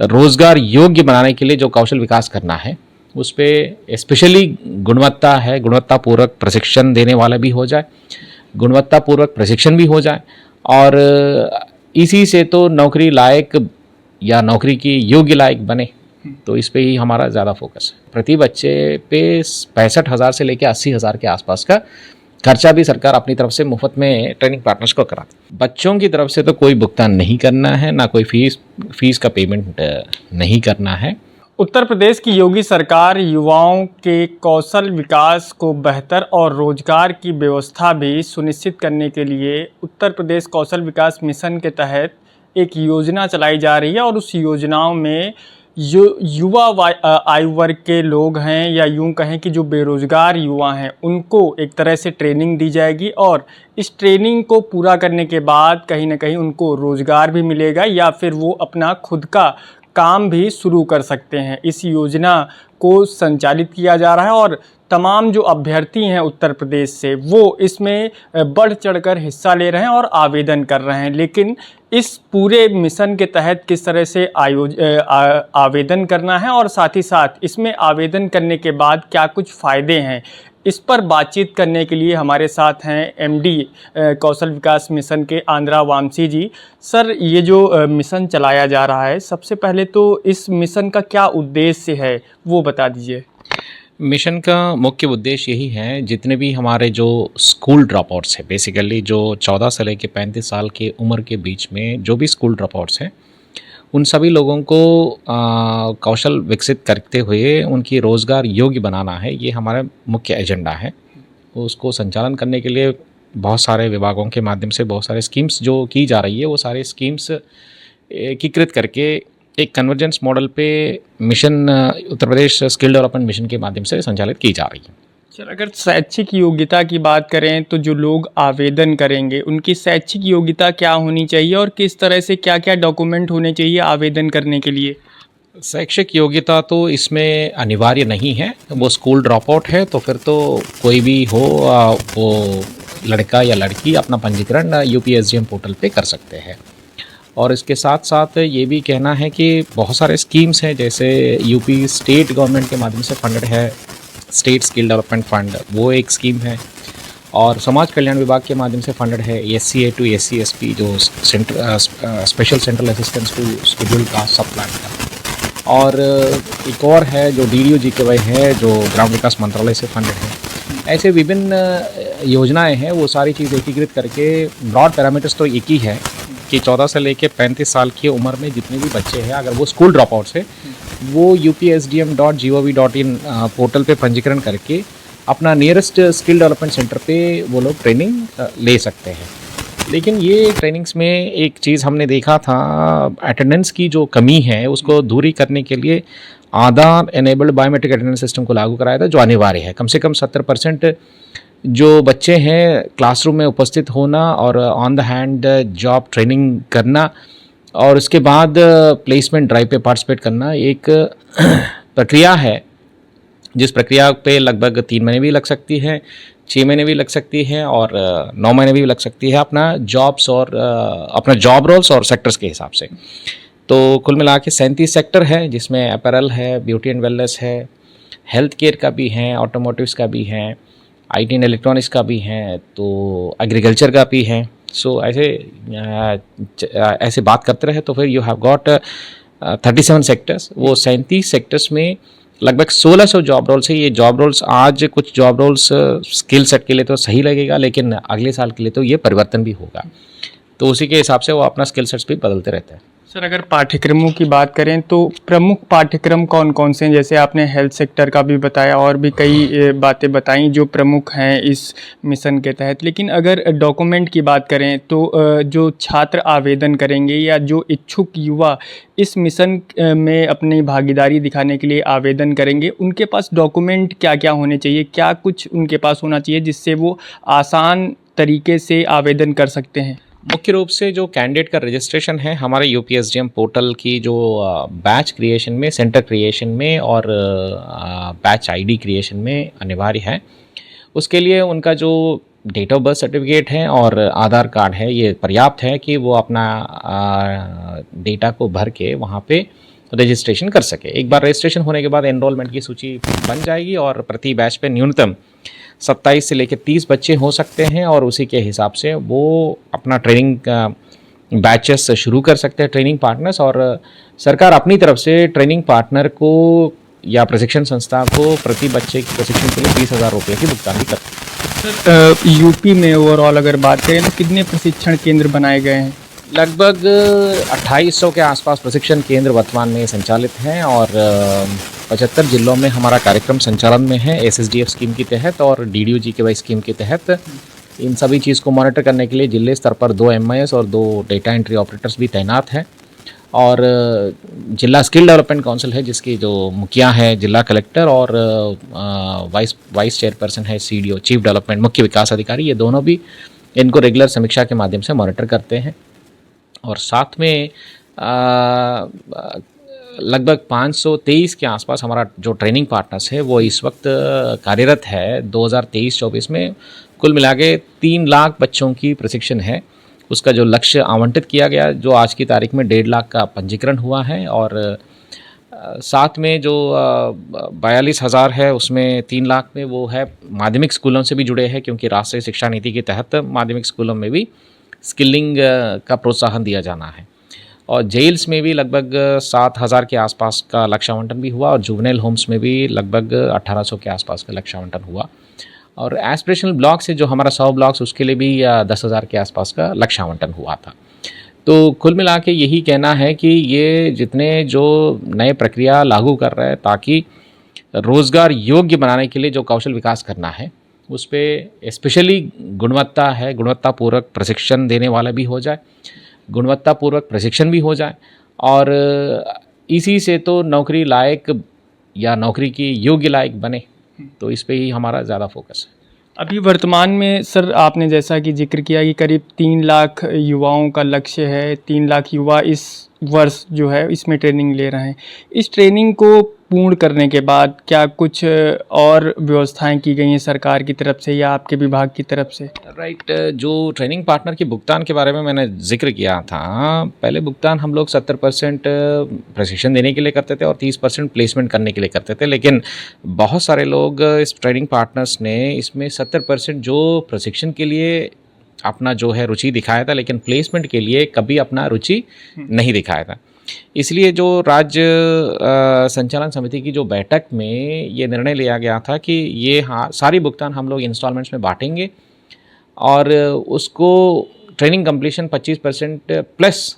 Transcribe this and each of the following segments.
रोजगार योग्य बनाने के लिए जो कौशल विकास करना है उस पर स्पेशली गुणवत्ता है, गुणवत्तापूर्वक प्रशिक्षण देने वाला भी हो जाए, गुणवत्तापूर्वक प्रशिक्षण भी हो जाए और इसी से तो नौकरी लायक या नौकरी की योग्य लायक बने। तो इस पे ही हमारा ज़्यादा फोकस है। प्रति बच्चे पे 65,000 से लेकर 80,000 के आसपास का खर्चा भी सरकार अपनी तरफ से मुफ्त में ट्रेनिंग पार्टनर्स को कराती है। बच्चों की तरफ से तो कोई भुगतान नहीं करना है, ना कोई फीस का पेमेंट नहीं करना है। उत्तर प्रदेश की योगी सरकार युवाओं के कौशल विकास को बेहतर और रोजगार की व्यवस्था भी सुनिश्चित करने के लिए उत्तर प्रदेश कौशल विकास मिशन के तहत एक योजना चलाई जा रही है और उस योजनाओं में जो युवा आयु वर्ग के लोग हैं या यूं कहें कि जो बेरोज़गार युवा हैं उनको एक तरह से ट्रेनिंग दी जाएगी और इस ट्रेनिंग को पूरा करने के बाद कहीं ना कहीं उनको रोज़गार भी मिलेगा या फिर वो अपना खुद का काम भी शुरू कर सकते हैं। इस योजना को संचालित किया जा रहा है और तमाम जो अभ्यर्थी हैं उत्तर प्रदेश से वो इसमें बढ़ चढ़कर हिस्सा ले रहे हैं और आवेदन कर रहे हैं। लेकिन इस पूरे मिशन के तहत किस तरह से आवेदन करना है और साथ ही साथ इसमें आवेदन करने के बाद क्या कुछ फ़ायदे हैं, इस पर बातचीत करने के लिए हमारे साथ हैं एमडी कौशल विकास मिशन के आंद्रा वामसी जी। सर, ये जो मिशन चलाया जा रहा है, सबसे पहले तो इस मिशन का क्या उद्देश्य है वो बता दीजिए। मिशन का मुख्य उद्देश्य यही है, जितने भी हमारे जो स्कूल ड्रॉप आउट्स हैं, बेसिकली जो 14 से लेकर 35 साल के उम्र के बीच में जो भी स्कूल ड्रॉप आउट्स हैं, उन सभी लोगों को कौशल विकसित करते हुए उनकी रोज़गार योग्य बनाना है। ये हमारा मुख्य एजेंडा है। उसको संचालन करने के लिए बहुत सारे विभागों के माध्यम से बहुत सारे स्कीम्स जो की जा रही है, वो सारे स्कीम्स एकीकृत करके एक कन्वर्जेंस मॉडल पे mission Uttar Pradesh skill development mission के माध्यम से संचालित की जा रही है। सर, अगर शैक्षिक योग्यता की बात करें तो जो लोग आवेदन करेंगे उनकी शैक्षिक योग्यता क्या होनी चाहिए और किस तरह से क्या क्या डॉक्यूमेंट होने चाहिए आवेदन करने के लिए? शैक्षिक योग्यता तो इसमें अनिवार्य नहीं है। वो स्कूल ड्रॉप आउट है तो फिर तो कोई भी हो, वो लड़का या लड़की अपना पंजीकरण UPSDM पोर्टल पे कर सकते हैं। और इसके साथ साथ ये भी कहना है कि बहुत सारे स्कीम्स हैं, जैसे यूपी स्टेट गवर्नमेंट के माध्यम से फंडेड है स्टेट स्किल डेवलपमेंट फंड, वो एक स्कीम है। और समाज कल्याण विभाग के माध्यम से फंडेड है SCA to SC SP जो special central assistance to scheduled caste sub plan का। और एक और है जो DDO-GKY है जो ग्राम विकास मंत्रालय से फंडेड है। ऐसे विभिन्न योजनाएं हैं, वो सारी चीज़ एकीकृत करके ब्रॉड पैरामीटर्स तो एक ही है कि 14 से लेकर 35 साल की उम्र में जितने भी बच्चे हैं, अगर वो स्कूल ड्रॉप आउट्स है, वो upsdm.gov.in पोर्टल पे पंजीकरण करके अपना नियरेस्ट स्किल डेवलपमेंट सेंटर पे वो लोग ट्रेनिंग ले सकते हैं। लेकिन ये ट्रेनिंग्स में एक चीज़ हमने देखा था, अटेंडेंस की जो कमी है उसको दूरी करने के लिए आधार एनेबल्ड बायोमेट्रिक अटेंडेंस सिस्टम को लागू कराया था, जो अनिवार्य है। कम से कम 70% जो बच्चे हैं क्लासरूम में उपस्थित होना और on the hand job training करना और उसके बाद प्लेसमेंट ड्राइव पे पार्टिसिपेट करना एक प्रक्रिया है, जिस प्रक्रिया पे लगभग 3 महीने भी लग सकती है, 6 महीने भी लग सकती है और 9 महीने भी लग सकती है अपना जॉब्स और अपना जॉब रोल्स और सेक्टर्स के हिसाब से। तो कुल मिला के 37 सेक्टर है, जिसमें अपैरल है, ब्यूटी एंड वेलनेस है, हेल्थ केयर का भी है, ऑटोमोटिव्स का भी है, IT एंड इलेक्ट्रॉनिक्स का भी है, तो एग्रीकल्चर का भी है। सो ऐसे बात करते रहे तो फिर यू हैव गॉट 37 सेक्टर्स। वो 37 सेक्टर्स में लगभग 1600 जॉब रोल्स है। ये जॉब रोल्स आज कुछ जॉब रोल्स स्किल सेट के लिए तो सही लगेगा, लेकिन अगले साल के लिए तो ये परिवर्तन भी होगा, तो उसी के हिसाब से वो अपना स्किल सेट्स भी बदलते रहते हैं। सर, अगर पाठ्यक्रमों की बात करें तो प्रमुख पाठ्यक्रम कौन कौन से हैं? जैसे आपने हेल्थ सेक्टर का भी बताया और भी कई बातें बताई जो प्रमुख हैं इस मिशन के तहत। लेकिन अगर डॉक्यूमेंट की बात करें तो जो छात्र आवेदन करेंगे या जो इच्छुक युवा इस मिशन में अपनी भागीदारी दिखाने के लिए आवेदन करेंगे, उनके पास डॉक्यूमेंट क्या क्या होने चाहिए, क्या कुछ उनके पास होना चाहिए जिससे वो आसान तरीके से आवेदन कर सकते हैं? मुख्य रूप से जो कैंडिडेट का रजिस्ट्रेशन है हमारे UPSDM पोर्टल की जो बैच क्रिएशन में, सेंटर क्रिएशन में और बैच ID क्रिएशन में अनिवार्य है। उसके लिए उनका जो डेट ऑफ बर्थ सर्टिफिकेट है और आधार कार्ड है, ये पर्याप्त है कि वो अपना डेटा को भर के वहाँ पे रजिस्ट्रेशन कर सके। एक बार रजिस्ट्रेशन होने के बाद एनरोलमेंट की सूची बन जाएगी और प्रति बैच पे न्यूनतम 27 से लेकर 30 बच्चे हो सकते हैं और उसी के हिसाब से वो अपना ट्रेनिंग बैचेस शुरू कर सकते हैं, ट्रेनिंग पार्टनर्स। और सरकार अपनी तरफ से ट्रेनिंग पार्टनर को या प्रशिक्षण संस्था को प्रति बच्चे की प्रशिक्षण के लिए 20,000 रुपये की भुगतान भी करती है। सर यूपी में ओवरऑल अगर बात करें तो कितने प्रशिक्षण केंद्र बनाए गए हैं? लगभग 2800 के आसपास प्रशिक्षण केंद्र वर्तमान में संचालित हैं और 75 जिलों में हमारा कार्यक्रम संचालन में है SSDF स्कीम के तहत और DDU-GKY स्कीम के तहत। इन सभी चीज़ को मॉनिटर करने के लिए जिले स्तर पर 2 MIS और 2 डेटा एंट्री ऑपरेटर्स भी तैनात हैं और जिला स्किल डेवलपमेंट काउंसिल है जिसकी जो मुखिया है जिला कलेक्टर और वाइस चेयरपर्सन है CDO चीफ डेवलपमेंट मुख्य विकास अधिकारी, ये दोनों भी इनको रेगुलर समीक्षा के माध्यम से मॉनिटर करते हैं। और साथ में लगभग 523 के आसपास हमारा जो ट्रेनिंग पार्टनर्स है वो इस वक्त कार्यरत है। 2023-24 में कुल मिला के 3 लाख बच्चों की प्रशिक्षण है। उसका जो लक्ष्य आवंटित किया गया जो आज की तारीख में 1.5 लाख का पंजीकरण हुआ है और साथ में जो 42,000 है उसमें 3 लाख में वो है माध्यमिक स्कूलों से भी जुड़े हैं क्योंकि राष्ट्रीय शिक्षा नीति के तहत माध्यमिक स्कूलों में भी स्किलिंग का प्रोत्साहन दिया जाना है। और जेल्स में भी लगभग 7,000 के आसपास का लक्ष्य आवंटन भी हुआ और जुवेनाइल होम्स में भी लगभग 1,800 के आसपास का लक्ष्य आवंटन हुआ। और एस्पिरेशनल ब्लॉक से जो हमारा 100 ब्लॉक्स उसके लिए भी 10,000 के आसपास का लक्ष्य आवंटन हुआ था। तो कुल मिला के यही कहना है कि ये जितने जो नए प्रक्रिया लागू कर रहे हैं ताकि रोज़गार योग्य बनाने के लिए जो कौशल विकास करना है उस पर स्पेशली गुणवत्ता है, गुणवत्तापूर्वक प्रशिक्षण देने वाला भी हो जाए, गुणवत्तापूर्वक प्रशिक्षण भी हो जाए और इसी से तो नौकरी लायक या नौकरी की योग्य लायक बने। तो इस पे ही हमारा ज़्यादा फोकस है। अभी वर्तमान में सर आपने जैसा कि जिक्र किया कि करीब 3 लाख युवाओं का लक्ष्य है, 3 लाख युवा इस वर्ष जो है इसमें ट्रेनिंग ले रहे हैं। इस ट्रेनिंग को पूर्ण करने के बाद क्या कुछ और व्यवस्थाएं की गई हैं सरकार की तरफ से या आपके विभाग की तरफ से? राइट, जो ट्रेनिंग पार्टनर के भुगतान के बारे में मैंने जिक्र किया था, पहले भुगतान हम लोग 70% प्रशिक्षण देने के लिए करते थे और 30% प्लेसमेंट करने के लिए करते थे। लेकिन बहुत सारे लोग इस ट्रेनिंग पार्टनर्स ने इसमें 70% जो प्रशिक्षण के लिए अपना जो है रुचि दिखाया था लेकिन प्लेसमेंट के लिए कभी अपना रुचि नहीं दिखाया था। इसलिए जो राज्य संचालन समिति की जो बैठक में ये निर्णय लिया गया था कि ये सारी भुगतान हम लोग इंस्टॉलमेंट्स में बांटेंगे और उसको ट्रेनिंग कंप्लीशन 25% प्लस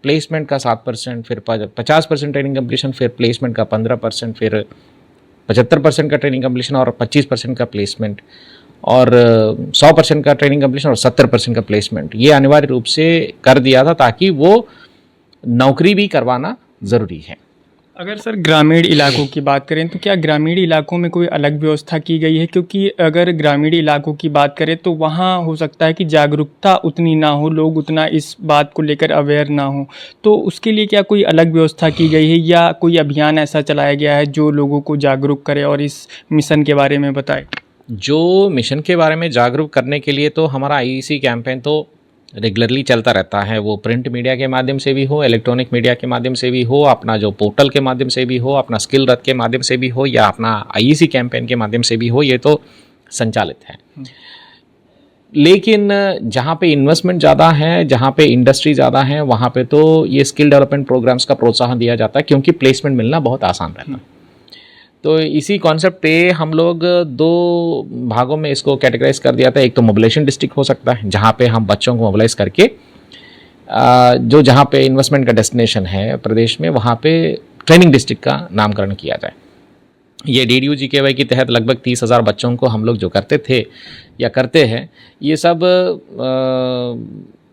प्लेसमेंट का 7%, फिर 50% ट्रेनिंग कंप्लीशन, फिर प्लेसमेंट का 15%, फिर 75% का ट्रेनिंग कंप्लीशन और 25% का प्लेसमेंट और 100% का ट्रेनिंग कंप्लीशन और 70% का प्लेसमेंट, ये अनिवार्य रूप से कर दिया था ताकि वो नौकरी भी करवाना ज़रूरी है। अगर सर ग्रामीण इलाकों की बात करें तो क्या ग्रामीण इलाकों में कोई अलग व्यवस्था की गई है? क्योंकि अगर ग्रामीण इलाकों की बात करें तो वहाँ हो सकता है कि जागरूकता उतनी ना हो, लोग उतना इस बात को लेकर अवेयर ना हो, तो उसके लिए क्या कोई अलग व्यवस्था की गई है या कोई अभियान ऐसा चलाया गया है जो लोगों को जागरूक करे और इस मिशन के बारे में बताए? जो मिशन के बारे में जागरूक करने के लिए तो हमारा IEC कैंपेन तो रेगुलरली चलता रहता है। वो प्रिंट मीडिया के माध्यम से भी हो, इलेक्ट्रॉनिक मीडिया के माध्यम से भी हो, अपना जो पोर्टल के माध्यम से भी हो, अपना स्किल रथ के माध्यम से भी हो या अपना IEC कैंपेन के माध्यम से भी हो, ये तो संचालित है। लेकिन जहाँ पे इन्वेस्टमेंट ज़्यादा है, जहाँ पे इंडस्ट्री ज़्यादा है, वहाँ पे तो ये स्किल डेवलपमेंट प्रोग्राम्स का प्रोत्साहन दिया जाता है क्योंकि प्लेसमेंट मिलना बहुत आसान रहता है। तो इसी कॉन्सेप्ट पे हम लोग 2 भागों में इसको कैटेगराइज कर दिया था। एक तो मोबिलाइजेशन डिस्ट्रिक्ट हो सकता है जहाँ पे हम बच्चों को मोबिलाइज करके जो जहाँ पे इन्वेस्टमेंट का डेस्टिनेशन है प्रदेश में वहाँ पे ट्रेनिंग डिस्ट्रिक्ट का नामकरण किया जाए। ये DDU-GKY के तहत लगभग 30,000 बच्चों को हम लोग जो करते थे या करते हैं, ये सब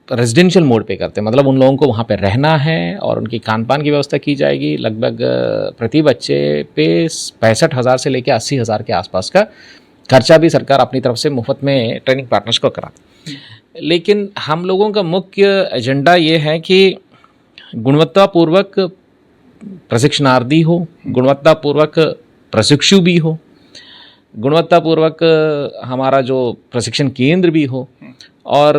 रेजिडेंशियल मोड पे करते हैं, मतलब उन लोगों को वहाँ पे रहना है और उनकी खान पान की व्यवस्था की जाएगी। लगभग प्रति बच्चे पे 65,000 से लेकर 80,000 के आसपास का खर्चा भी सरकार अपनी तरफ से मुफ्त में ट्रेनिंग पार्टनर्स को कराती है। लेकिन हम लोगों का मुख्य एजेंडा ये है कि गुणवत्तापूर्वक प्रशिक्षणार्थी हो, गुणवत्तापूर्वक प्रशिक्षु भी हो, गुणवत्तापूर्वक हमारा जो प्रशिक्षण केंद्र भी हो और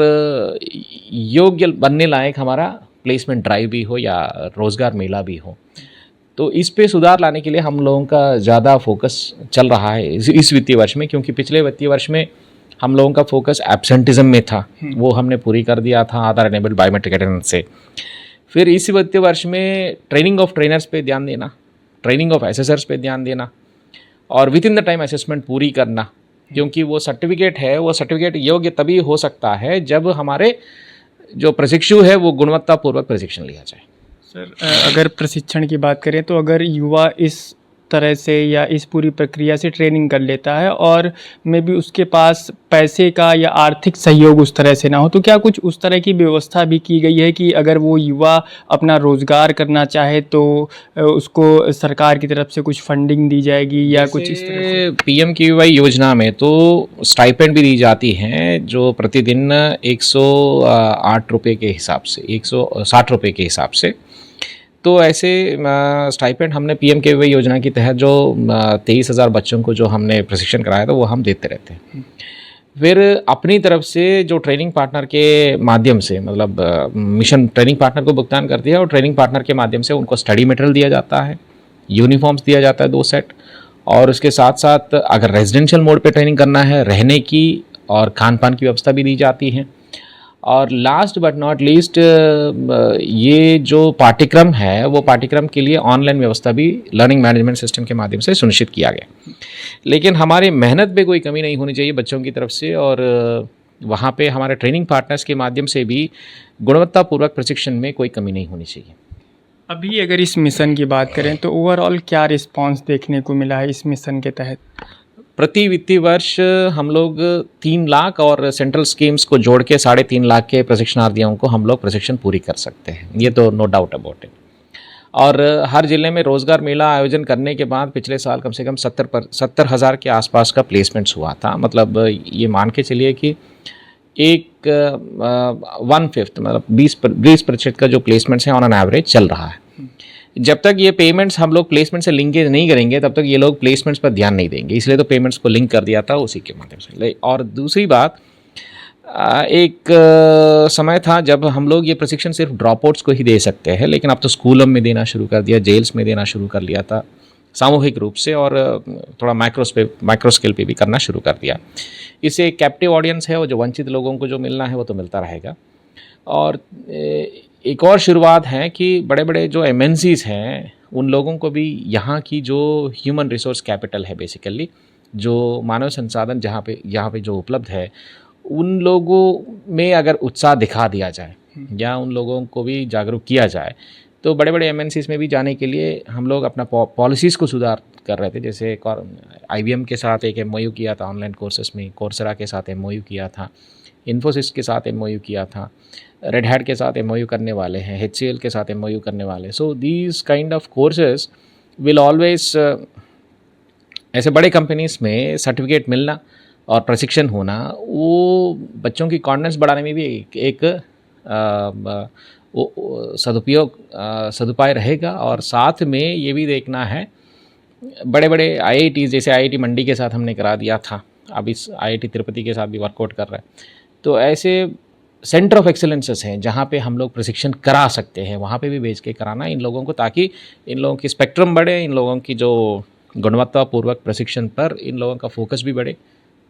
योग्य बनने लायक हमारा प्लेसमेंट ड्राइव भी हो या रोज़गार मेला भी हो। तो इस पे सुधार लाने के लिए हम लोगों का ज़्यादा फोकस चल रहा है इस वित्तीय वर्ष में, क्योंकि पिछले वित्तीय वर्ष में हम लोगों का फोकस एब्सेंटिज्म में था, वो हमने पूरी कर दिया था आधार एनेबल्ड बायोमेट्रिक अटेंडेंस से। फिर इस वित्तीय वर्ष में ट्रेनिंग ऑफ ट्रेनर्स पे ध्यान देना, ट्रेनिंग ऑफ एसेसर्स पे ध्यान देना और with in the time assessment पूरी करना, क्योंकि वो सर्टिफिकेट है, वो सर्टिफिकेट योग्य तभी हो सकता है जब हमारे जो प्रशिक्षु है वो गुणवत्तापूर्वक प्रशिक्षण लिया जाए। सर, अगर प्रशिक्षण की बात करें तो अगर युवा इस तरह से या इस पूरी प्रक्रिया से ट्रेनिंग कर लेता है और मे बी उसके पास पैसे का या आर्थिक सहयोग उस तरह से ना हो, तो क्या कुछ उस तरह की व्यवस्था भी की गई है कि अगर वो युवा अपना रोजगार करना चाहे तो उसको सरकार की तरफ से कुछ फंडिंग दी जाएगी या कुछ इस तरह से? PMKVY योजना में तो स्टाइपेंड भी दी जाती हैं जो प्रतिदिन 108 रुपये के हिसाब से, 160 रुपये के हिसाब से। तो ऐसे स्टाइपेंड हमने PMKVY योजना के तहत जो 23,000 बच्चों को जो हमने प्रशिक्षण कराया था वो हम देते रहते हैं। फिर अपनी तरफ से जो ट्रेनिंग पार्टनर के माध्यम से, मतलब मिशन ट्रेनिंग पार्टनर को भुगतान करती है और ट्रेनिंग पार्टनर के माध्यम से उनको स्टडी मटेरियल दिया जाता है, यूनिफॉर्म्स दिया जाता है 2 सेट, और उसके साथ साथ अगर रेजिडेंशियल मोड पे ट्रेनिंग करना है, रहने की और खान पान की व्यवस्था भी दी जाती है। और लास्ट बट नॉट लीस्ट ये जो पाठ्यक्रम है वो पाठ्यक्रम के लिए ऑनलाइन व्यवस्था भी लर्निंग मैनेजमेंट सिस्टम के माध्यम से सुनिश्चित किया गया। लेकिन हमारी मेहनत पे कोई कमी नहीं होनी चाहिए बच्चों की तरफ से, और वहाँ पे हमारे ट्रेनिंग पार्टनर्स के माध्यम से भी गुणवत्तापूर्वक प्रशिक्षण में कोई कमी नहीं होनी चाहिए। अभी अगर इस मिशन की बात करें तो ओवरऑल क्या रिस्पांस देखने को मिला है इस मिशन के तहत? प्रति वित्तीय वर्ष हम लोग 3 लाख और सेंट्रल स्कीम्स को जोड़ के 3.5 लाख के प्रशिक्षणार्थियों को हम लोग प्रशिक्षण पूरी कर सकते हैं, ये तो नो डाउट अबाउट इट। और हर जिले में रोजगार मेला आयोजन करने के बाद पिछले साल कम से कम 70,000 के आसपास का प्लेसमेंट्स हुआ था। मतलब ये मान के चलिए कि एक 1/5 मतलब 20% का जो प्लेसमेंट्स हैं ऑन एन एवरेज चल रहा है। जब तक ये पेमेंट्स हम लोग प्लेसमेंट से लिंकेज नहीं करेंगे तब तक ये लोग प्लेसमेंट्स पर ध्यान नहीं देंगे, इसलिए तो पेमेंट्स को लिंक कर दिया था उसी के माध्यम से। और दूसरी बात, एक समय था जब हम लोग ये प्रशिक्षण सिर्फ ड्रॉप आउट्स को ही दे सकते हैं, लेकिन अब तो स्कूलों में देना शुरू कर दिया, जेल्स में देना शुरू कर लिया था सामूहिक रूप से, और थोड़ा माइक्रो स्केल पे भी करना शुरू कर दिया। इससे एक कैप्टिव ऑडियंस है, वो जो वंचित लोगों को जो मिलना है वो तो मिलता रहेगा। और एक और शुरुआत है कि बड़े बड़े जो MNCs हैं उन लोगों को भी यहाँ की जो ह्यूमन रिसोर्स कैपिटल है, बेसिकली जो मानव संसाधन यहाँ पे जो उपलब्ध है, उन लोगों में अगर उत्साह दिखा दिया जाए या उन लोगों को भी जागरूक किया जाए तो बड़े बड़े MNCs में भी जाने के लिए हम लोग अपना पॉलिसीज़ को सुधार कर रहे थे। जैसे IBM के साथ एक MOU किया था ऑनलाइन कोर्सेस में, कोर्सेरा के साथ MOU किया था, इन्फोसिस के साथ MOU किया था, रेड हैट के साथ MOU करने वाले हैं, HCL के साथ MOU करने वाले। So these kind of courses will always, ऐसे बड़े कंपनीज में सर्टिफिकेट मिलना और प्रशिक्षण होना वो बच्चों की कॉन्फिडेंस बढ़ाने में भी एक सदुपाय रहेगा। और साथ में ये भी देखना है, बड़े बड़े IITs जैसे IIT मंडी के साथ हमने करा दिया था, अब इस IIT तिरुपति के साथ भी वर्कआउट कर रहा है। तो ऐसे सेंटर ऑफ एक्सेलेंसेस हैं जहाँ पे हम लोग प्रशिक्षण करा सकते हैं, वहाँ पे भी भेज के कराना इन लोगों को, ताकि इन लोगों की स्पेक्ट्रम बढ़े, इन लोगों की जो गुणवत्तापूर्वक प्रशिक्षण पर इन लोगों का फोकस भी बढ़े,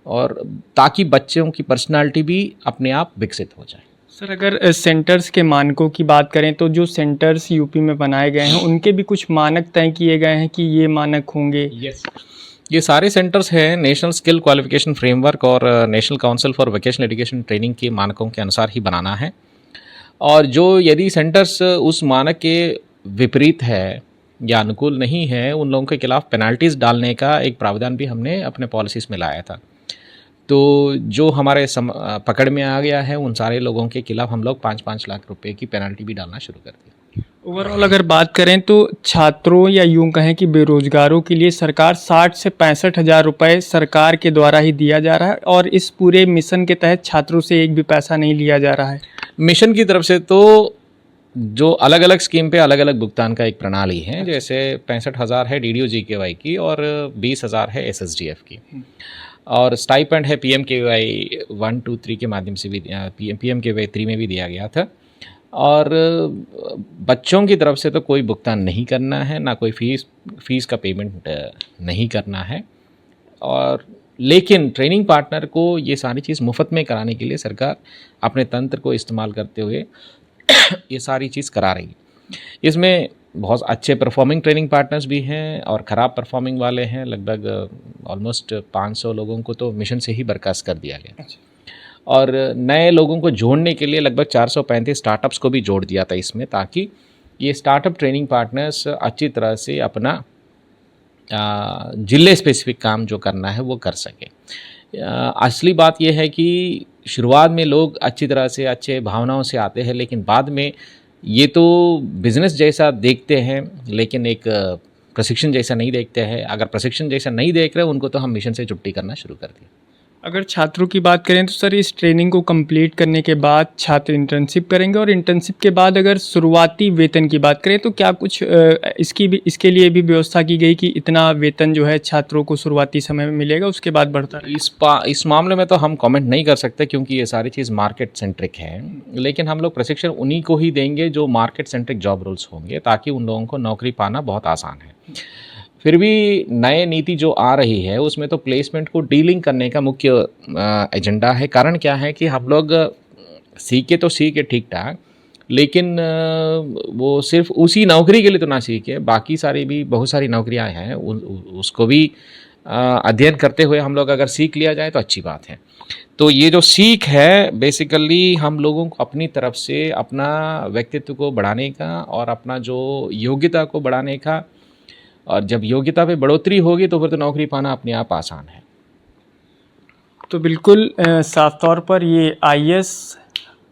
और ताकि बच्चों की पर्सनालिटी भी अपने आप विकसित हो जाए। सर, अगर सेंटर्स के मानकों की बात करें तो जो सेंटर्स यूपी में बनाए गए हैं उनके भी कुछ मानक तय किए गए हैं कि ये मानक होंगे? यस, ये सारे सेंटर्स हैं नेशनल स्किल क्वालिफिकेशन फ्रेमवर्क और national council for vocational education training के मानकों के अनुसार ही बनाना है। और जो यदि सेंटर्स उस मानक के विपरीत है या अनुकूल नहीं है, उन लोगों के खिलाफ पेनल्टीज़ डालने का एक प्रावधान भी हमने अपने पॉलिसीज़ में लाया था। तो जो हमारे पकड़ में आ गया है उन सारे लोगों के खिलाफ हम लोग 5-5 लाख रुपए की पेनल्टी भी डालना शुरू कर दी। ओवरऑल अगर बात करें तो छात्रों या यूं कहें कि बेरोजगारों के लिए सरकार 60 से 65 हज़ार रुपये सरकार के द्वारा ही दिया जा रहा है, और इस पूरे मिशन के तहत छात्रों से एक भी पैसा नहीं लिया जा रहा है। मिशन की तरफ से तो जो अलग अलग स्कीम पे अलग अलग भुगतान का एक प्रणाली है, जैसे 65,000 है DDO-GKY की और 20,000 है SSDF की, और स्टाइपेंड है PMKVY 1, 2, 3 के माध्यम से भी, PMKVY 3 में भी दिया गया था। और बच्चों की तरफ से तो कोई भुगतान नहीं करना है, ना कोई फीस का पेमेंट नहीं करना है। और लेकिन ट्रेनिंग पार्टनर को ये सारी चीज़ मुफ्त में कराने के लिए सरकार अपने तंत्र को इस्तेमाल करते हुए ये सारी चीज़ करा रही है। इसमें बहुत अच्छे परफॉर्मिंग ट्रेनिंग पार्टनर्स भी हैं और ख़राब परफॉर्मिंग वाले हैं। लगभग ऑलमोस्ट 500 लोगों को तो मिशन से ही बर्खास्त कर दिया गया। और नए लोगों को जोड़ने के लिए लगभग 435 स्टार्टअप्स को भी जोड़ दिया था इसमें, ताकि ये स्टार्टअप ट्रेनिंग पार्टनर्स अच्छी तरह से अपना जिले स्पेसिफिक काम जो करना है वो कर सके। असली बात यह है कि शुरुआत में लोग अच्छी तरह से अच्छे भावनाओं से आते हैं, लेकिन बाद में ये तो बिज़नेस जैसा देखते हैं, लेकिन एक प्रशिक्षण जैसा नहीं देखते हैं। अगर प्रशिक्षण जैसा नहीं देख रहे उनको तो हम मिशन से छुट्टी करना शुरू कर दिया। अगर छात्रों की बात करें तो सर, इस ट्रेनिंग को कंप्लीट करने के बाद छात्र इंटर्नशिप करेंगे, और इंटर्नशिप के बाद अगर शुरुआती वेतन की बात करें तो क्या कुछ इसके लिए भी व्यवस्था की गई कि इतना वेतन जो है छात्रों को शुरुआती समय में मिलेगा, उसके बाद बढ़ता रहेगा? इस मामले में तो हम कमेंट नहीं कर सकते, क्योंकि ये सारी चीज़ मार्केट सेंट्रिक है। लेकिन हम लोग प्रशिक्षण उन्हीं को ही देंगे जो मार्केट सेंट्रिक जॉब रोल्स होंगे, ताकि उन लोगों को नौकरी पाना बहुत आसान है। फिर भी नए नीति जो आ रही है उसमें तो प्लेसमेंट को डीलिंग करने का मुख्य एजेंडा है। कारण क्या है कि हम लोग सीखे ठीक ठाक, लेकिन वो सिर्फ उसी नौकरी के लिए तो ना सीखे, बाकी सारी भी बहुत सारी नौकरियां हैं, उसको भी अध्ययन करते हुए हम लोग अगर सीख लिया जाए तो अच्छी बात है। तो ये जो सीख है बेसिकली हम लोगों को अपनी तरफ से अपना व्यक्तित्व को बढ़ाने का और अपना जो योग्यता को बढ़ाने का, और जब योग्यता पे बढ़ोतरी होगी तो फिर तो नौकरी पाना अपने आप आसान है। तो बिल्कुल साफ तौर पर ये आईएएस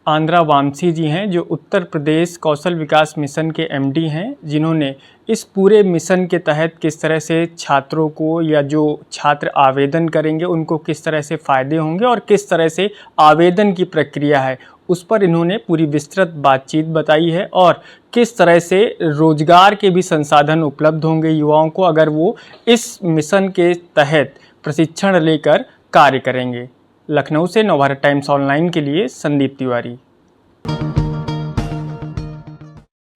आंध्रा वामसी जी हैं, जो उत्तर प्रदेश कौशल विकास मिशन के एमडी हैं, जिन्होंने इस पूरे मिशन के तहत किस तरह से छात्रों को, या जो छात्र आवेदन करेंगे उनको किस तरह से फ़ायदे होंगे और किस तरह से आवेदन की प्रक्रिया है, उस पर इन्होंने पूरी विस्तृत बातचीत बताई है, और किस तरह से रोजगार के भी संसाधन उपलब्ध होंगे युवाओं को अगर वो इस मिशन के तहत प्रशिक्षण लेकर कार्य करेंगे। लखनऊ से नवभारत टाइम्स ऑनलाइन के लिए संदीप तिवारी।